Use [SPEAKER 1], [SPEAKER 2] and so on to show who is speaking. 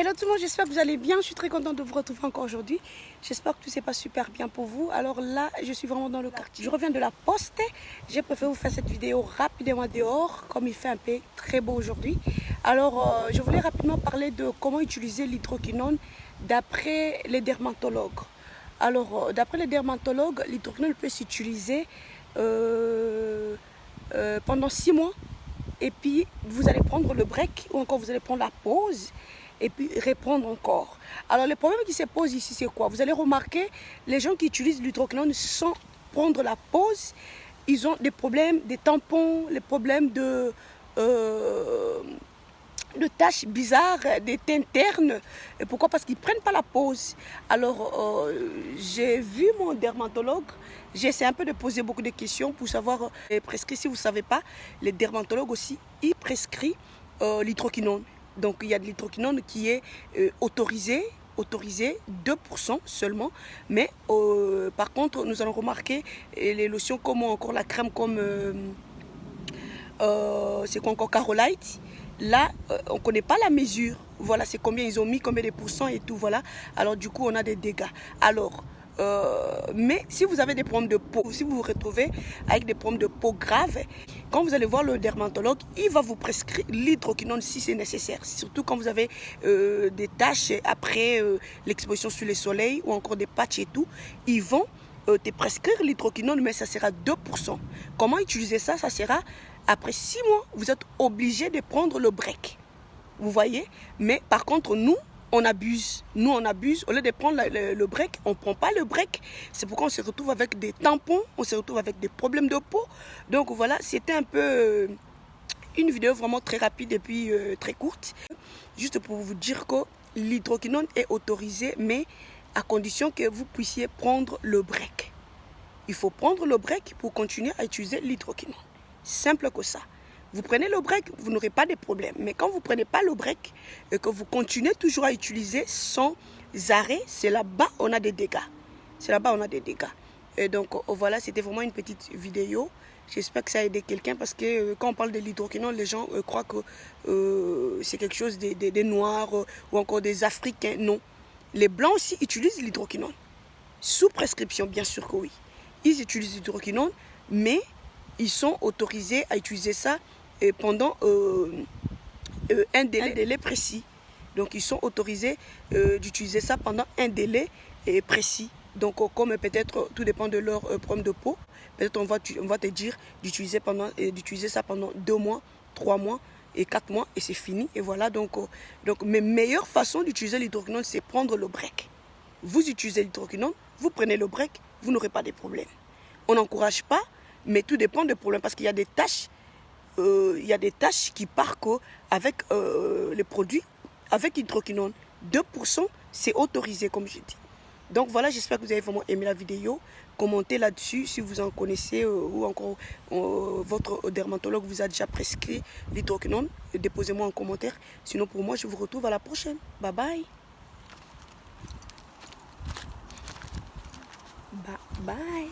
[SPEAKER 1] Hello tout le monde, j'espère que vous allez bien. Je suis très contente de vous retrouver encore aujourd'hui. J'espère que tout se passe super bien pour vous. Alors là, je suis vraiment dans le quartier. Je reviens de la poste. J'ai préféré vous faire cette vidéo rapidement dehors, comme il fait un peu très beau aujourd'hui. Alors, je voulais rapidement parler de comment utiliser l'hydroquinone d'après les dermatologues. Alors, d'après les dermatologues, l'hydroquinone peut s'utiliser pendant 6 mois. Et puis, vous allez prendre le break ou encore vous allez prendre la pause et puis reprendre encore. Alors, le problème qui se pose ici, c'est quoi? Vous allez remarquer, les gens qui utilisent l'hydroquinone sans prendre la pause, ils ont des problèmes, des tampons, les problèmes de taches bizarres, des teintes ternes. Et pourquoi? Parce qu'ils ne prennent pas la pause. Alors, j'ai vu mon dermatologue. J'essaie un peu de poser beaucoup de questions pour savoir prescrit. Si vous ne savez pas, les dermatologues aussi, ils prescrivent l'hydroquinone. Donc, il y a de l'hydroquinone qui est autorisé 2% seulement. Mais par contre, nous allons remarquer les lotions comme encore la crème comme... c'est quoi encore, Carolite. Là, on ne connaît pas la mesure. Voilà, c'est combien ils ont mis, combien de pourcents et tout. Voilà. Alors, du coup, on a des dégâts. Alors, mais si vous avez des problèmes de peau, si vous vous retrouvez avec des problèmes de peau graves, quand vous allez voir le dermatologue, il va vous prescrire l'hydroquinone si c'est nécessaire. Surtout quand vous avez des taches après l'exposition sur le soleil ou encore des patchs et tout, ils vont te prescrire l'hydroquinone, mais ça sera 2%. Comment utiliser ça? Ça sera après 6 mois, vous êtes obligé de prendre le break. Vous voyez? Mais par contre, nous, on abuse. Nous, on abuse. Au lieu de prendre le break, on ne prend pas le break. C'est pourquoi on se retrouve avec des tampons, on se retrouve avec des problèmes de peau. Donc voilà, c'était un peu une vidéo vraiment très rapide et puis très courte. Juste pour vous dire que l'hydroquinone est autorisé, mais à condition que vous puissiez prendre le break. Il faut prendre le break pour continuer à utiliser l'hydroquinone. Simple que ça. Vous prenez le break, vous n'aurez pas de problème. Mais quand vous ne prenez pas le break et que vous continuez toujours à utiliser sans arrêt, c'est là-bas on a des dégâts. C'est là-bas on a des dégâts. Et donc voilà, c'était vraiment une petite vidéo. J'espère que ça a aidé quelqu'un parce que quand on parle de l'hydroquinone, les gens croient que c'est quelque chose des Noirs ou encore des Africains. Non. Les Blancs aussi utilisent l'hydroquinone. Sous prescription, bien sûr que oui. Ils utilisent l'hydroquinone, mais ils sont autorisés à utiliser ça pendant un délai précis. Donc, ils sont autorisés d'utiliser ça pendant un délai précis. Donc, comme peut-être, tout dépend de leur problème de peau, peut-être on va te dire d'utiliser ça pendant 2 mois, 3 mois et 4 mois et c'est fini. Et voilà, donc mes meilleures façons d'utiliser l'hydroquinone, c'est prendre le break. Vous utilisez l'hydroquinone, vous prenez le break, vous n'aurez pas de problème. On n'encourage pas, mais tout dépend des problèmes parce qu'il y a des tâches, qui partent avec les produits, avec l'hydroquinone. 2%, c'est autorisé comme je dis. Donc voilà, j'espère que vous avez vraiment aimé la vidéo. Commentez là-dessus si vous en connaissez ou encore votre dermatologue vous a déjà prescrit l'hydroquinone. Déposez-moi en commentaire. Sinon pour moi, je vous retrouve à la prochaine. Bye bye. Bye bye.